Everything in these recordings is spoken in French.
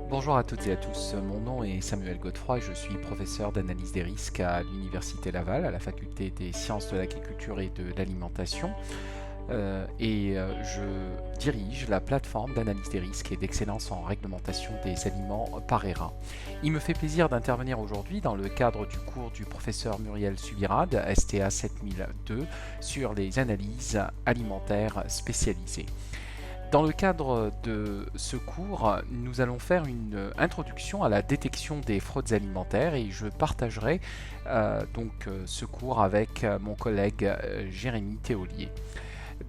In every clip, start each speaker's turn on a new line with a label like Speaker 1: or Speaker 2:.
Speaker 1: Bonjour à toutes et à tous, mon nom est Samuel Godefroy et je suis professeur d'analyse des risques à l'Université Laval, à la faculté des sciences de l'agriculture et de l'alimentation. Je dirige la plateforme d'analyse des risques et d'excellence en réglementation des aliments Parera. Il me fait plaisir d'intervenir aujourd'hui dans le cadre du cours du professeur Muriel Subirad, STA 7002, sur les analyses alimentaires spécialisées. Dans le cadre de ce cours, nous allons faire une introduction à la détection des fraudes alimentaires et je partagerai ce cours avec mon collègue Jérémy Théolier.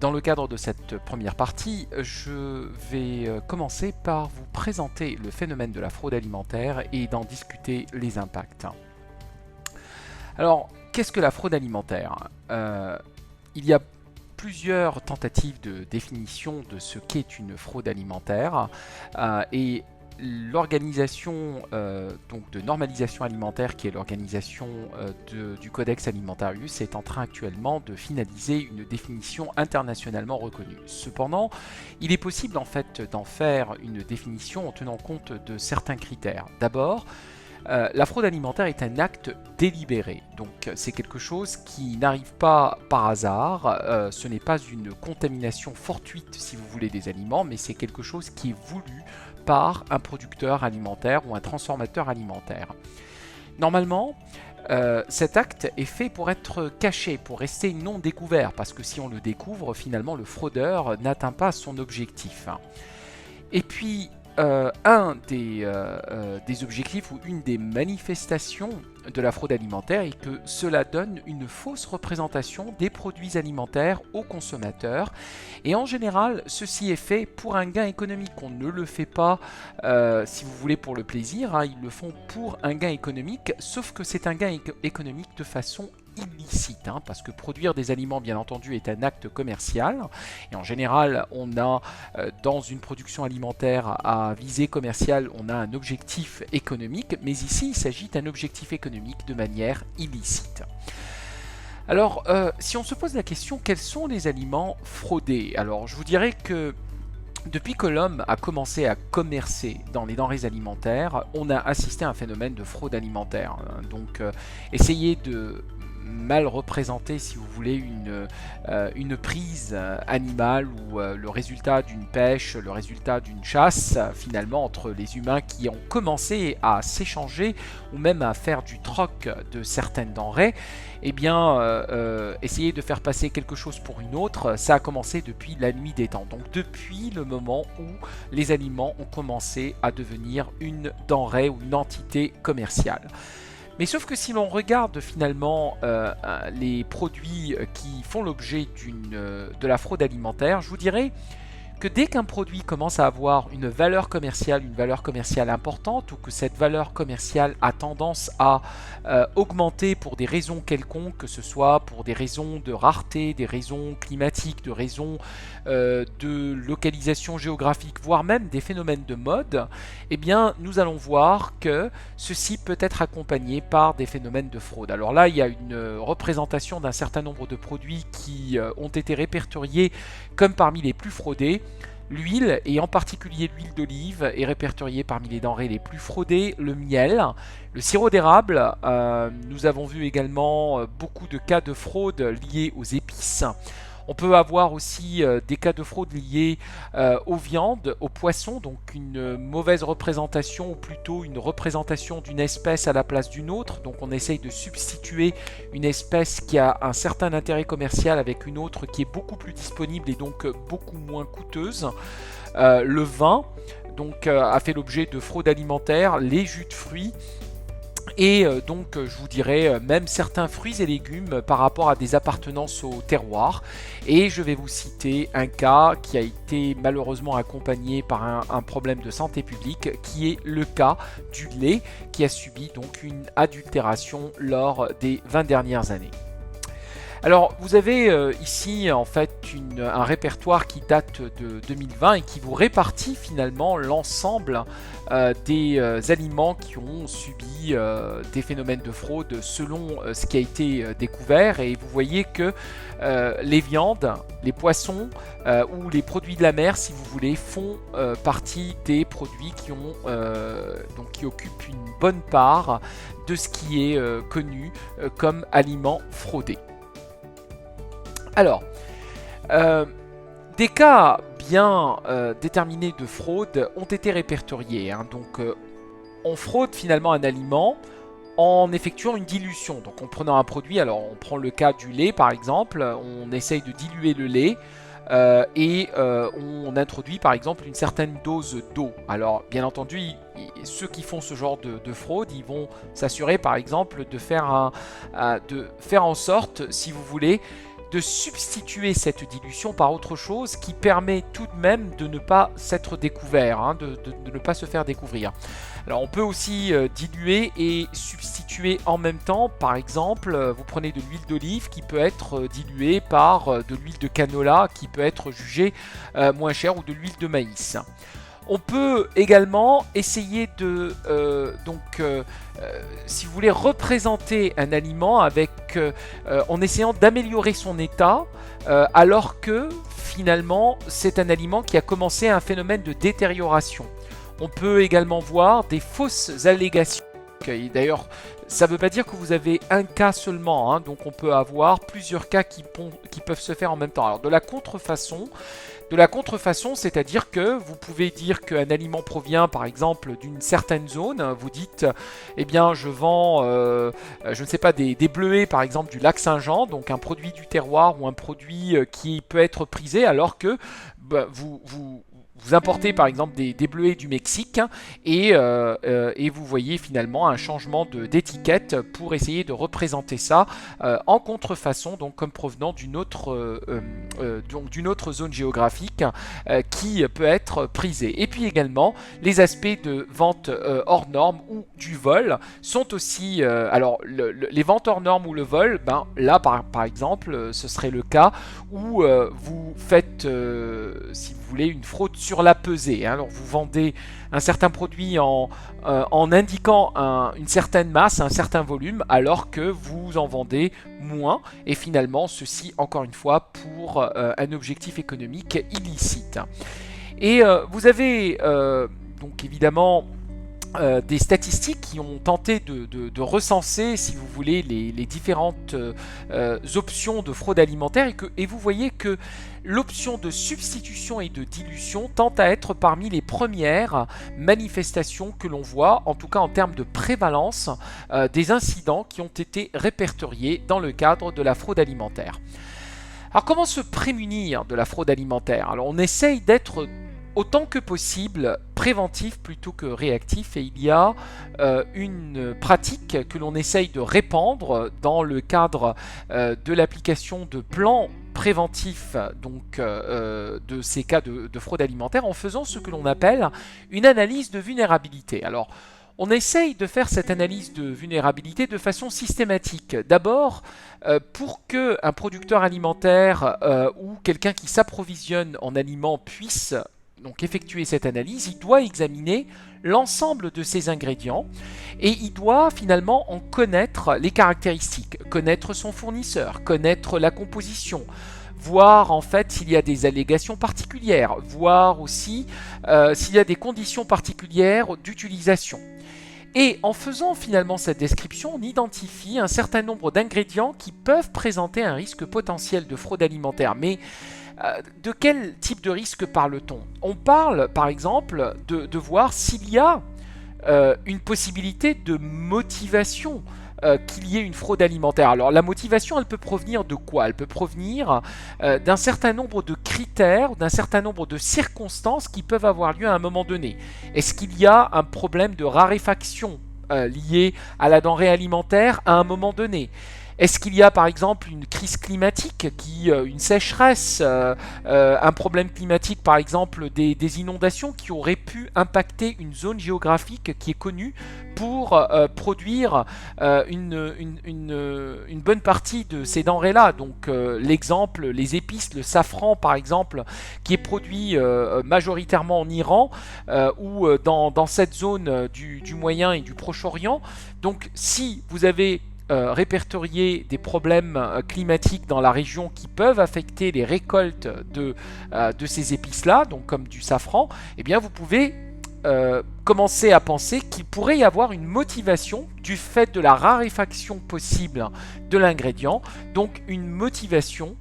Speaker 1: Dans le cadre de cette première partie, je vais commencer par vous présenter le phénomène de la fraude alimentaire et d'en discuter les impacts. Alors, qu'est-ce que la fraude alimentaire ? Il y a plusieurs tentatives de définition de ce qu'est une fraude alimentaire et l'organisation de normalisation alimentaire, qui est l'organisation du Codex Alimentarius, est en train actuellement de finaliser une définition internationalement reconnue. Cependant, il est possible en fait d'en faire une définition en tenant compte de certains critères. D'abord, la fraude alimentaire est un acte délibéré, donc c'est quelque chose qui n'arrive pas par hasard, ce n'est pas une contamination fortuite si vous voulez des aliments, mais c'est quelque chose qui est voulu par un producteur alimentaire ou un transformateur alimentaire. Normalement, cet acte est fait pour être caché, pour rester non découvert, parce que si on le découvre, finalement le fraudeur n'atteint pas son objectif. Et puis, un des objectifs ou une des manifestations de la fraude alimentaire est que cela donne une fausse représentation des produits alimentaires aux consommateurs. Et en général, ceci est fait pour un gain économique. On ne le fait pas, si vous voulez, pour le plaisir. Ils le font pour un gain économique, sauf que c'est un gain économique de façon illicite, parce que produire des aliments, bien entendu, est un acte commercial. Et en général, on a, dans une production alimentaire à visée commerciale, on a un objectif économique, mais ici, il s'agit d'un objectif économique de manière illicite. Alors, si on se pose la question, quels sont les aliments fraudés ? Alors, je vous dirais que depuis que l'homme a commencé à commercer dans les denrées alimentaires, on a assisté à un phénomène de fraude alimentaire. Donc, essayez de mal représenter, si vous voulez, une prise animale ou le résultat d'une pêche, le résultat d'une chasse, finalement, entre les humains qui ont commencé à s'échanger ou même à faire du troc de certaines denrées. Eh bien, essayer de faire passer quelque chose pour une autre, ça a commencé depuis la nuit des temps. Donc depuis le moment où les aliments ont commencé à devenir une denrée ou une entité commerciale. Mais sauf que si l'on regarde finalement les produits qui font l'objet de la fraude alimentaire, je vous dirais que dès qu'un produit commence à avoir une valeur commerciale importante, ou que cette valeur commerciale a tendance à augmenter pour des raisons quelconques, que ce soit pour des raisons de rareté, des raisons climatiques, de raisons de localisation géographique, voire même des phénomènes de mode, eh bien nous allons voir que ceci peut être accompagné par des phénomènes de fraude. Alors là, il y a une représentation d'un certain nombre de produits qui ont été répertoriés comme parmi les plus fraudés. L'huile, et en particulier l'huile d'olive, est répertoriée parmi les denrées les plus fraudées. Le miel, le sirop d'érable, nous avons vu également beaucoup de cas de fraude liés aux épices. On peut avoir aussi des cas de fraude liés aux viandes, aux poissons, donc une mauvaise représentation ou plutôt une représentation d'une espèce à la place d'une autre. Donc on essaye de substituer une espèce qui a un certain intérêt commercial avec une autre qui est beaucoup plus disponible et donc beaucoup moins coûteuse. Le vin a fait l'objet de fraude alimentaire, les jus de fruits. Et donc je vous dirais même certains fruits et légumes par rapport à des appartenances au terroir. Et je vais vous citer un cas qui a été malheureusement accompagné par un problème de santé publique, qui est le cas du lait qui a subi donc une adultération lors des 20 dernières années. Alors, vous avez ici en fait un répertoire qui date de 2020 et qui vous répartit finalement l'ensemble des aliments qui ont subi des phénomènes de fraude selon ce qui a été découvert. Et vous voyez que les viandes, les poissons ou les produits de la mer, si vous voulez, font partie des produits qui occupent une bonne part de ce qui est connu comme aliments fraudés. Alors, des cas bien déterminés de fraude ont été répertoriés. Donc, on fraude finalement un aliment en effectuant une dilution. Donc, en prenant un produit, alors on prend le cas du lait par exemple, on essaye de diluer le lait et on introduit par exemple une certaine dose d'eau. Alors, bien entendu, ceux qui font ce genre de fraude, ils vont s'assurer par exemple de faire en sorte, si vous voulez, de substituer cette dilution par autre chose qui permet tout de même de ne pas s'être découvert, de ne pas se faire découvrir. Alors on peut aussi diluer et substituer en même temps. Par exemple, vous prenez de l'huile d'olive qui peut être diluée par de l'huile de canola qui peut être jugée moins chère, ou de l'huile de maïs. On peut également essayer de, si vous voulez, représenter un aliment en essayant d'améliorer son état, alors que finalement c'est un aliment qui a commencé un phénomène de détérioration. On peut également voir des fausses allégations. D'ailleurs, ça ne veut pas dire que vous avez un cas seulement, donc on peut avoir plusieurs cas qui peuvent se faire en même temps. Alors de la contrefaçon, c'est-à-dire que vous pouvez dire qu'un aliment provient par exemple d'une certaine zone. Vous dites, eh bien je vends, je ne sais pas, des bleuets par exemple du lac Saint-Jean, donc un produit du terroir ou un produit qui peut être prisé, alors que vous importez par exemple des bleuets du Mexique et vous voyez finalement un changement d'étiquette pour essayer de représenter ça en contrefaçon, donc comme provenant d'une autre zone géographique qui peut être prisée. Et puis également les aspects de vente hors norme ou du vol sont aussi... alors les ventes hors norme ou le vol, là par exemple ce serait le cas où vous faites, si vous voulez, une fraude sur la pesée. Alors vous vendez un certain produit en indiquant une certaine masse, un certain volume, alors que vous en vendez moins, et finalement ceci encore une fois pour un objectif économique illicite. Et vous avez donc évidemment des statistiques qui ont tenté de recenser, si vous voulez, les différentes options de fraude alimentaire, et vous voyez que l'option de substitution et de dilution tente à être parmi les premières manifestations que l'on voit, en tout cas en termes de prévalence des incidents qui ont été répertoriés dans le cadre de la fraude alimentaire. Alors comment se prémunir de la fraude alimentaire? Alors on essaye d'être autant que possible préventif plutôt que réactif, et il y a une pratique que l'on essaye de répandre dans le cadre de l'application de plans préventifs de ces cas de fraude alimentaire, en faisant ce que l'on appelle une analyse de vulnérabilité. Alors on essaye de faire cette analyse de vulnérabilité de façon systématique. D'abord, pour qu'un producteur alimentaire ou quelqu'un qui s'approvisionne en aliments puisse donc effectuer cette analyse, il doit examiner l'ensemble de ces ingrédients et il doit finalement en connaître les caractéristiques, connaître son fournisseur, connaître la composition, voir en fait s'il y a des allégations particulières, voir aussi s'il y a des conditions particulières d'utilisation. Et en faisant finalement cette description, on identifie un certain nombre d'ingrédients qui peuvent présenter un risque potentiel de fraude alimentaire. Mais de quel type de risque parle-t-on? On parle par exemple de voir s'il y a une possibilité de motivation qu'il y ait une fraude alimentaire. Alors la motivation, elle peut provenir de quoi? Elle peut provenir d'un certain nombre de critères, d'un certain nombre de circonstances qui peuvent avoir lieu à un moment donné. Est-ce qu'il y a un problème de raréfaction lié à la denrée alimentaire à un moment donné? Est-ce qu'il y a par exemple une crise climatique, une sécheresse, un problème climatique par exemple des inondations qui auraient pu impacter une zone géographique qui est connue pour produire une bonne partie de ces denrées-là. Donc l'exemple, les épices, le safran par exemple, qui est produit majoritairement en Iran ou dans cette zone du Moyen et du Proche-Orient. Donc si vous avez répertorié des problèmes climatiques dans la région qui peuvent affecter les récoltes de ces épices-là, donc comme du safran, eh bien vous pouvez commencer à penser qu'il pourrait y avoir une motivation du fait de la raréfaction possible de l'ingrédient, donc une motivation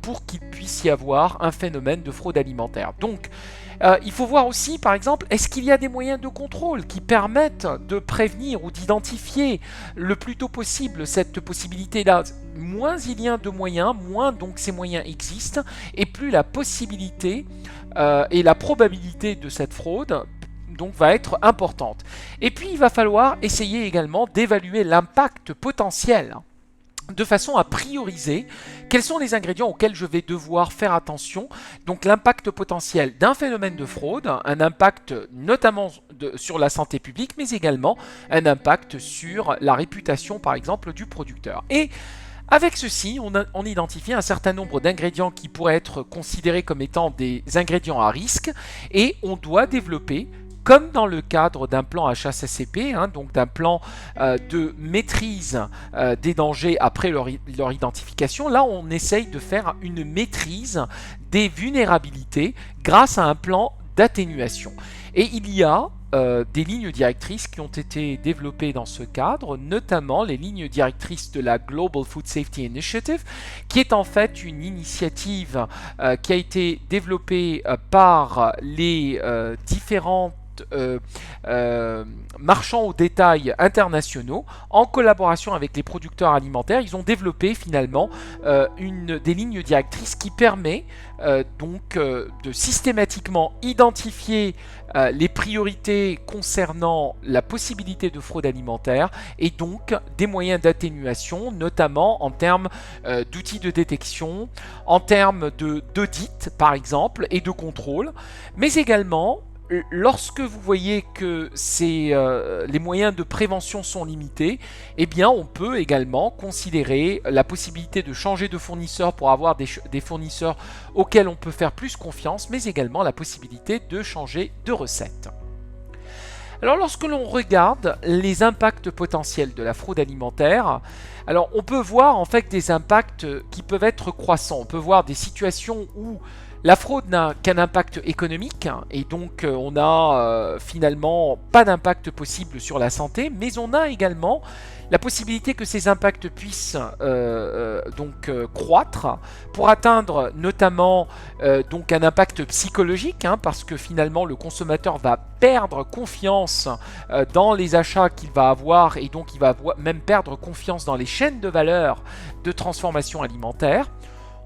Speaker 1: pour qu'il puisse y avoir un phénomène de fraude alimentaire. Donc, il faut voir aussi, par exemple, est-ce qu'il y a des moyens de contrôle qui permettent de prévenir ou d'identifier le plus tôt possible cette possibilité-là. Moins il y a de moyens, moins donc ces moyens existent, et plus la possibilité et la probabilité de cette fraude donc va être importante. Et puis il va falloir essayer également d'évaluer l'impact potentiel de façon à prioriser quels sont les ingrédients auxquels je vais devoir faire attention. Donc l'impact potentiel d'un phénomène de fraude, un impact notamment sur la santé publique, mais également un impact sur la réputation par exemple du producteur. Et avec ceci, on identifie un certain nombre d'ingrédients qui pourraient être considérés comme étant des ingrédients à risque et on doit développer, comme dans le cadre d'un plan HACCP, donc d'un plan de maîtrise des dangers après leur identification, là on essaye de faire une maîtrise des vulnérabilités grâce à un plan d'atténuation. Et il y a des lignes directrices qui ont été développées dans ce cadre, notamment les lignes directrices de la Global Food Safety Initiative, qui est en fait une initiative qui a été développée par les différentes marchands au détail internationaux en collaboration avec les producteurs alimentaires. Ils ont développé finalement des lignes directrices qui permet donc de systématiquement identifier les priorités concernant la possibilité de fraude alimentaire et donc des moyens d'atténuation, notamment en termes d'outils de détection, en termes d'audit par exemple et de contrôle, mais également lorsque vous voyez que les moyens de prévention sont limités, eh bien on peut également considérer la possibilité de changer de fournisseur pour avoir des fournisseurs auxquels on peut faire plus confiance, mais également la possibilité de changer de recette. Alors lorsque l'on regarde les impacts potentiels de la fraude alimentaire, alors on peut voir en fait des impacts qui peuvent être croissants. On peut voir des situations où la fraude n'a qu'un impact économique et donc on n'a finalement pas d'impact possible sur la santé, mais on a également la possibilité que ces impacts puissent croître pour atteindre notamment donc un impact psychologique, parce que finalement le consommateur va perdre confiance dans les achats qu'il va avoir et donc il va même perdre confiance dans les chaînes de valeur de transformation alimentaire.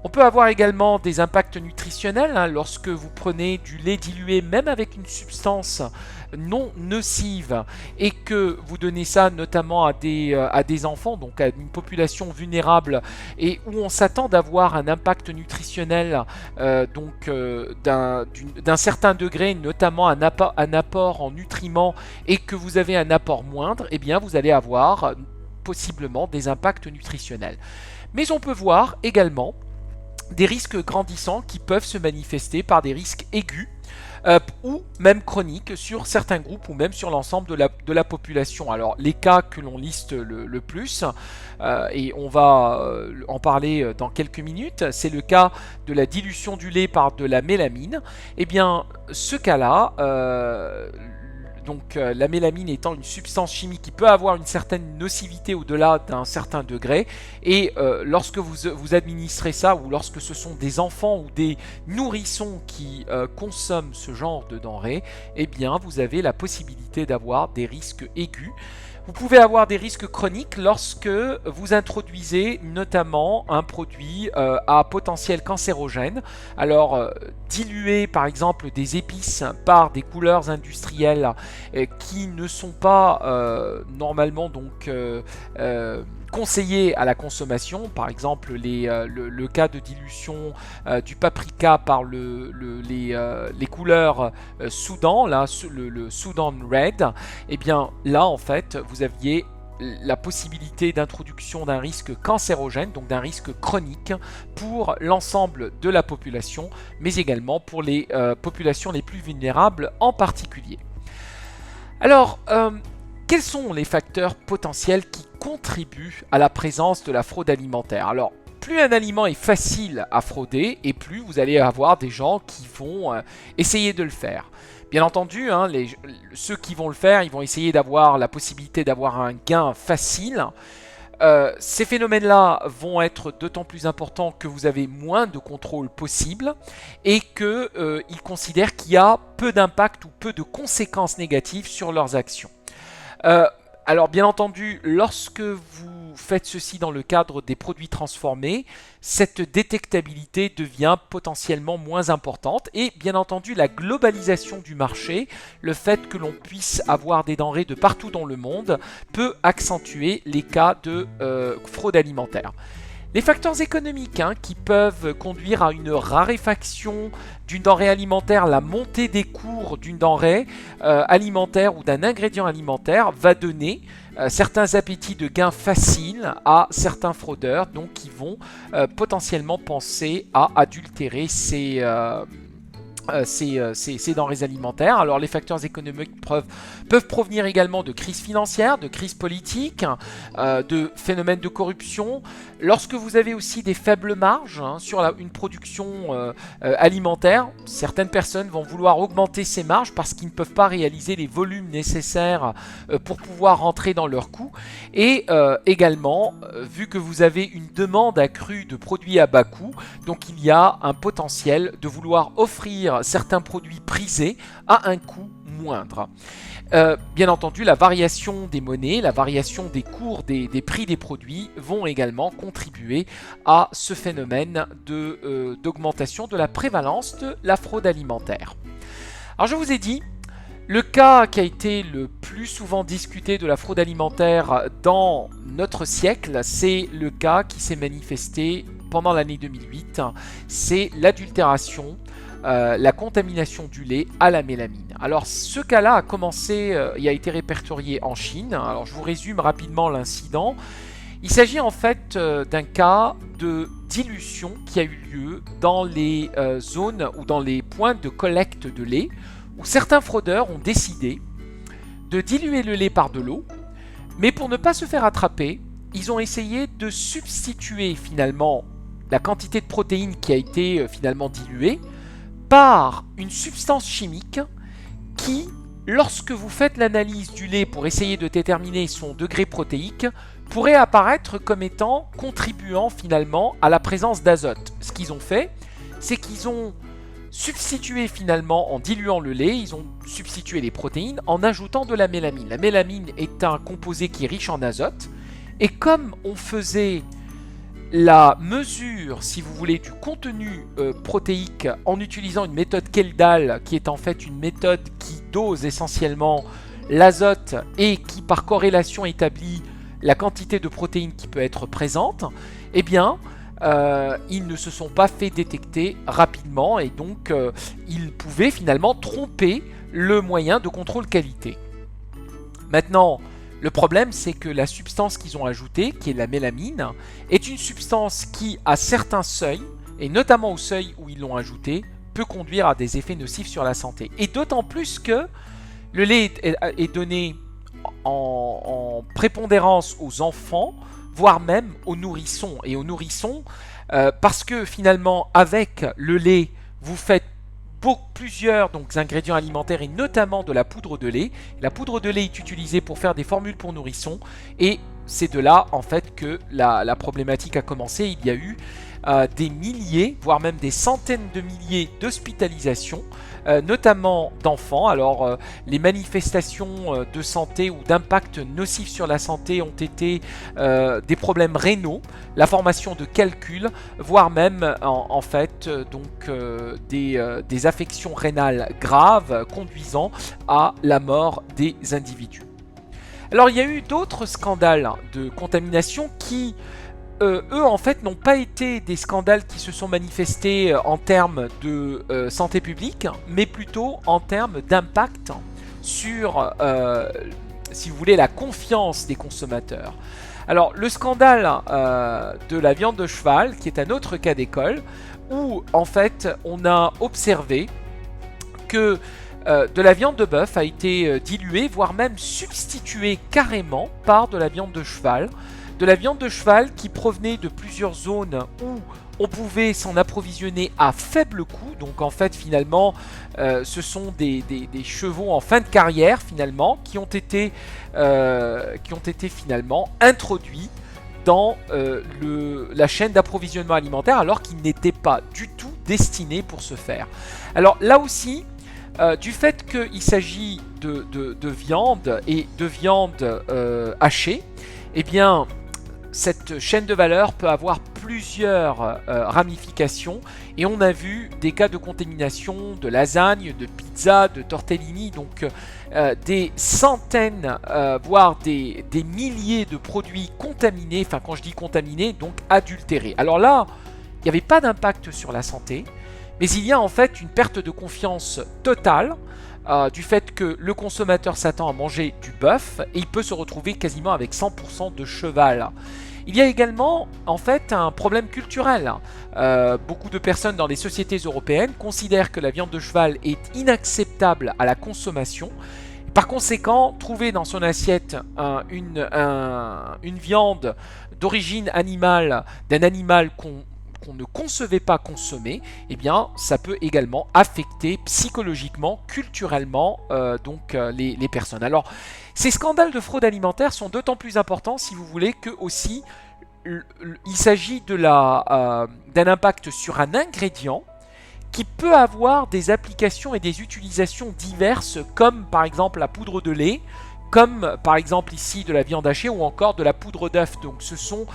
Speaker 1: On peut avoir également des impacts nutritionnels lorsque vous prenez du lait dilué, même avec une substance non nocive, et que vous donnez ça notamment à des enfants, donc à une population vulnérable, et où on s'attend d'avoir un impact nutritionnel d'un certain degré, notamment un apport en nutriments, et que vous avez un apport moindre, eh bien vous allez avoir possiblement des impacts nutritionnels. Mais on peut voir également des risques grandissants qui peuvent se manifester par des risques aigus ou même chroniques sur certains groupes ou même sur l'ensemble de la population. Alors les cas que l'on liste le plus, et on va en parler dans quelques minutes, c'est le cas de la dilution du lait par de la mélamine. Eh bien ce cas-là, la mélamine étant une substance chimique qui peut avoir une certaine nocivité au-delà d'un certain degré, et lorsque vous administrez ça, ou lorsque ce sont des enfants ou des nourrissons qui consomment ce genre de denrées, eh bien vous avez la possibilité d'avoir des risques aigus. Vous pouvez avoir des risques chroniques lorsque vous introduisez notamment un produit à potentiel cancérogène. Alors, diluer par exemple des épices par des couleurs industrielles qui ne sont pas normalement conseillés à la consommation, par exemple le cas de dilution du paprika par les couleurs Soudan, là, le Soudan Red, et bien là en fait vous aviez la possibilité d'introduction d'un risque cancérogène, donc d'un risque chronique pour l'ensemble de la population, mais également pour les populations les plus vulnérables en particulier. Alors, quels sont les facteurs potentiels qui contribuent à la présence de la fraude alimentaire? Alors, plus un aliment est facile à frauder, et plus vous allez avoir des gens qui vont essayer de le faire. Bien entendu, hein, ceux qui vont le faire, ils vont essayer d'avoir la possibilité d'avoir un gain facile. Ces phénomènes-là vont être d'autant plus importants que vous avez moins de contrôle possible et qu'ils considèrent qu'il y a peu d'impact ou peu de conséquences négatives sur leurs actions. Alors bien entendu, lorsque vous faites ceci dans le cadre des produits transformés, cette détectabilité devient potentiellement moins importante et bien entendu la globalisation du marché, le fait que l'on puisse avoir des denrées de partout dans le monde peut accentuer les cas de fraude alimentaire. Les facteurs économiques qui peuvent conduire à une raréfaction d'une denrée alimentaire, la montée des cours d'une denrée alimentaire ou d'un ingrédient alimentaire va donner certains appétits de gains faciles à certains fraudeurs, donc qui vont potentiellement penser à adultérer ces denrées alimentaires. Alors les facteurs économiques peuvent provenir également de crises financières, de crises politiques, de phénomènes de corruption. Lorsque vous avez aussi des faibles marges sur une production alimentaire, certaines personnes vont vouloir augmenter ces marges parce qu'ils ne peuvent pas réaliser les volumes nécessaires pour pouvoir rentrer dans leurs coûts. Et également, vu que vous avez une demande accrue de produits à bas coût, donc il y a un potentiel de vouloir offrir certains produits prisés à un coût moindre. Bien entendu, la variation des monnaies, la variation des cours des prix des produits vont également contribuer à ce phénomène d'augmentation de la prévalence de la fraude alimentaire. Alors je vous ai dit, le cas qui a été le plus souvent discuté de la fraude alimentaire dans notre siècle, c'est le cas qui s'est manifesté pendant l'année 2008, c'est l'adultération, la contamination du lait à la mélamine. Alors ce cas-là a commencé et a été répertorié en Chine. Alors je vous résume rapidement l'incident. Il s'agit en fait d'un cas de dilution qui a eu lieu dans les zones ou dans les points de collecte de lait où certains fraudeurs ont décidé de diluer le lait par de l'eau, mais pour ne pas se faire attraper, ils ont essayé de substituer finalement la quantité de protéines qui a été finalement diluée par une substance chimique qui, lorsque vous faites l'analyse du lait pour essayer de déterminer son degré protéique, pourrait apparaître comme étant contribuant finalement à la présence d'azote. Ce qu'ils ont fait, c'est qu'ils ont substitué finalement, en diluant le lait, ils ont substitué les protéines en ajoutant de la mélamine. La mélamine est un composé qui est riche en azote, et comme on faisait la mesure, si vous voulez, du contenu protéique en utilisant une méthode Kjeldahl, qui est en fait une méthode qui dose essentiellement l'azote et qui par corrélation établit la quantité de protéines qui peut être présente, eh bien ils ne se sont pas fait détecter rapidement et donc ils pouvaient finalement tromper le moyen de contrôle qualité. Maintenant, le problème, c'est que la substance qu'ils ont ajoutée, qui est la mélamine, est une substance qui, à certains seuils, et notamment au seuil où ils l'ont ajoutée, peut conduire à des effets nocifs sur la santé. Et d'autant plus que le lait est donné en prépondérance aux enfants, voire même aux nourrissons. Et aux nourrissons, parce que finalement, avec le lait, vous faites plusieurs ingrédients alimentaires et notamment de la poudre de lait. La poudre de lait est utilisée pour faire des formules pour nourrissons et c'est de là en fait que la problématique a commencé. Il y a eu des milliers, voire même des centaines de milliers d'hospitalisations, notamment d'enfants. Alors les manifestations de santé ou d'impact nocif sur la santé ont été des problèmes rénaux, la formation de calculs, voire même en fait des affections rénales graves conduisant à la mort des individus. Alors il y a eu d'autres scandales de contamination qui, eux en fait n'ont pas été des scandales qui se sont manifestés en termes de santé publique, mais plutôt en termes d'impact sur, si vous voulez, la confiance des consommateurs. Alors le scandale de la viande de cheval, qui est un autre cas d'école, où en fait on a observé que de la viande de bœuf a été diluée, voire même substituée carrément par de la viande de cheval. De la viande de cheval qui provenait de plusieurs zones où on pouvait s'en approvisionner à faible coût. Donc en fait finalement ce sont des chevaux en fin de carrière finalement qui ont été finalement introduits dans la chaîne d'approvisionnement alimentaire alors qu'ils n'étaient pas du tout destinés pour ce faire. Alors là aussi, du fait qu'il s'agit de viande et de viande hachée, eh bien cette chaîne de valeur peut avoir plusieurs ramifications et on a vu des cas de contamination de lasagne, de pizza, de tortellini, donc des centaines, voire des milliers de produits contaminés, enfin quand je dis contaminés, donc adultérés. Alors là, il n'y avait pas d'impact sur la santé, mais il y a en fait une perte de confiance totale du fait que le consommateur s'attend à manger du bœuf et il peut se retrouver quasiment avec 100% de cheval. Il y a également en fait un problème culturel. Beaucoup de personnes dans les sociétés européennes considèrent que la viande de cheval est inacceptable à la consommation. Par conséquent, trouver dans son assiette une viande d'origine animale, d'un animal qu'on ne concevait pas consommer, eh bien, ça peut également affecter psychologiquement, culturellement, les personnes. Alors, ces scandales de fraude alimentaire sont d'autant plus importants, si vous voulez, que aussi il s'agit d'un impact sur un ingrédient qui peut avoir des applications et des utilisations diverses, comme par exemple la poudre de lait, comme par exemple ici de la viande hachée ou encore de la poudre d'œuf. Donc ce sont,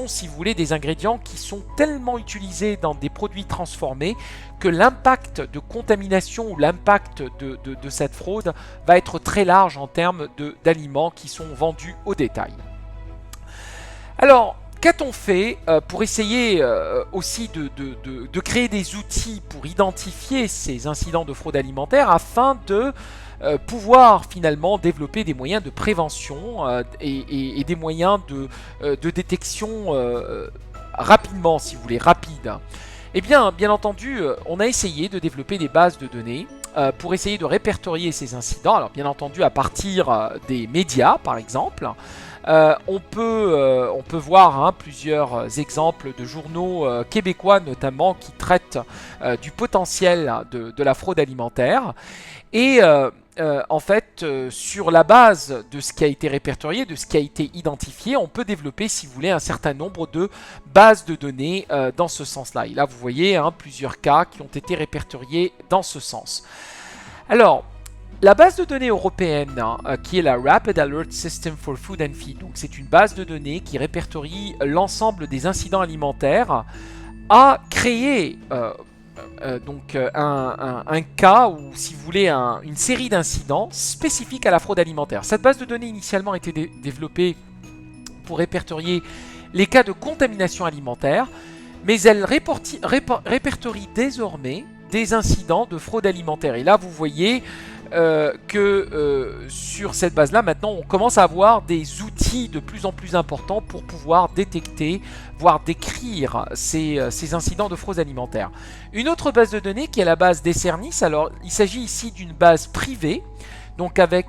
Speaker 1: si vous voulez, des ingrédients qui sont tellement utilisés dans des produits transformés que l'impact de contamination ou l'impact de cette fraude va être très large en termes d'aliments qui sont vendus au détail. Alors, qu'a-t-on fait pour essayer aussi de créer des outils pour identifier ces incidents de fraude alimentaire afin de pouvoir finalement développer des moyens de prévention et des moyens de détection rapidement, si vous voulez, rapide. Eh bien, bien entendu, on a essayé de développer des bases de données pour essayer de répertorier ces incidents. Alors, bien entendu, à partir des médias, par exemple. On peut voir plusieurs exemples de journaux québécois notamment qui traitent du potentiel de la fraude alimentaire. Et en fait, sur la base de ce qui a été répertorié, de ce qui a été identifié, on peut développer, si vous voulez, un certain nombre de bases de données dans ce sens-là. Et là, vous voyez plusieurs cas qui ont été répertoriés dans ce sens. Alors, la base de données européenne, qui est la Rapid Alert System for Food and Feed, donc c'est une base de données qui répertorie l'ensemble des incidents alimentaires, a créé un cas ou, si vous voulez, une série d'incidents spécifiques à la fraude alimentaire. Cette base de données initialement a été développée pour répertorier les cas de contamination alimentaire, mais elle répertorie désormais des incidents de fraude alimentaire. Et là, vous voyez sur cette base-là, maintenant, on commence à avoir des outils de plus en plus importants pour pouvoir détecter, voire décrire ces incidents de fraude alimentaire. Une autre base de données qui est la base d'Ecernis. Alors, il s'agit ici d'une base privée, donc avec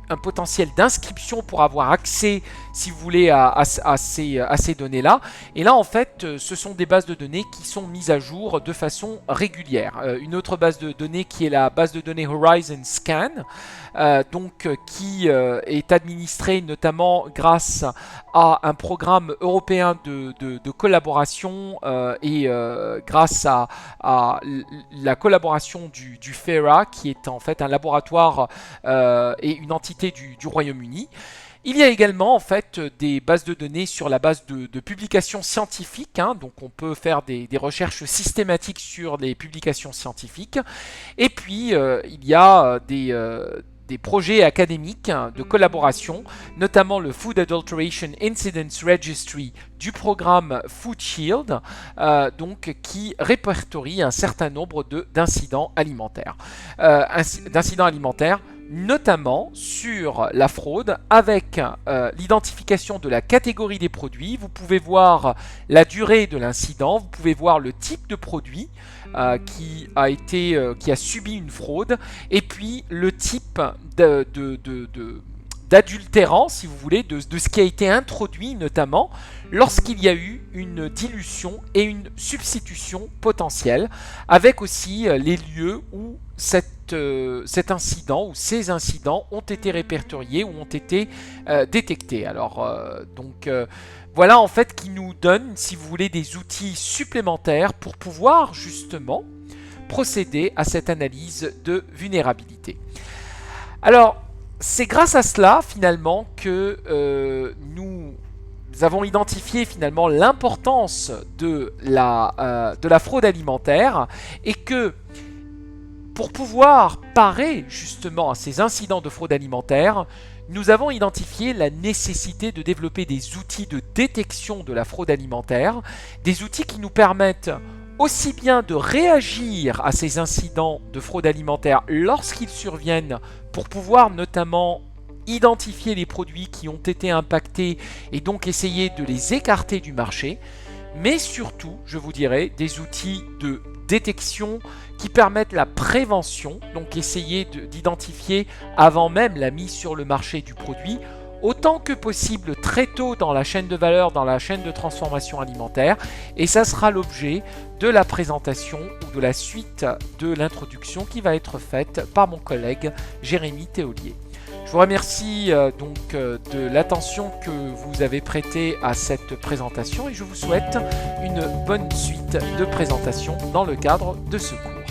Speaker 1: un potentiel d'inscription pour avoir accès, si vous voulez, à ces données-là. Et là, en fait, ce sont des bases de données qui sont mises à jour de façon régulière. Une autre base de données qui est la base de données Horizon Scan, qui est administrée notamment grâce à un programme européen de collaboration et grâce à la collaboration du FERA, qui est en fait un laboratoire et une entité du Royaume-Uni. Il y a également en fait des bases de données sur la base de publications scientifiques, donc on peut faire des recherches systématiques sur les publications scientifiques. Et puis il y a des projets académiques de collaboration, notamment le Food Adulteration Incidents Registry du programme Food Shield, donc qui répertorie un certain nombre d'incidents alimentaires. Notamment sur la fraude avec l'identification de la catégorie des produits. Vous pouvez voir la durée de l'incident, vous pouvez voir le type de produit qui a subi une fraude, et puis le type d'adultérant, si vous voulez, de ce qui a été introduit, notamment lorsqu'il y a eu une dilution et une substitution potentielle, avec aussi les lieux où cet incident ou ces incidents ont été répertoriés ou ont été détectés. Alors, voilà en fait qui nous donne, si vous voulez, des outils supplémentaires pour pouvoir justement procéder à cette analyse de vulnérabilité. Alors, c'est grâce à cela finalement que nous avons identifié finalement l'importance de la fraude alimentaire, et que pour pouvoir parer justement à ces incidents de fraude alimentaire, nous avons identifié la nécessité de développer des outils de détection de la fraude alimentaire, des outils qui nous permettent aussi bien de réagir à ces incidents de fraude alimentaire lorsqu'ils surviennent, pour pouvoir notamment identifier les produits qui ont été impactés et donc essayer de les écarter du marché, mais surtout, je vous dirais, des outils de détection qui permettent la prévention, donc essayer d'identifier avant même la mise sur le marché du produit, autant que possible très tôt dans la chaîne de valeur, dans la chaîne de transformation alimentaire, et ça sera l'objet de la présentation ou de la suite de l'introduction qui va être faite par mon collègue Jérémy Théolier. Je vous remercie de l'attention que vous avez prêtée à cette présentation, et je vous souhaite une bonne suite de présentation dans le cadre de ce cours.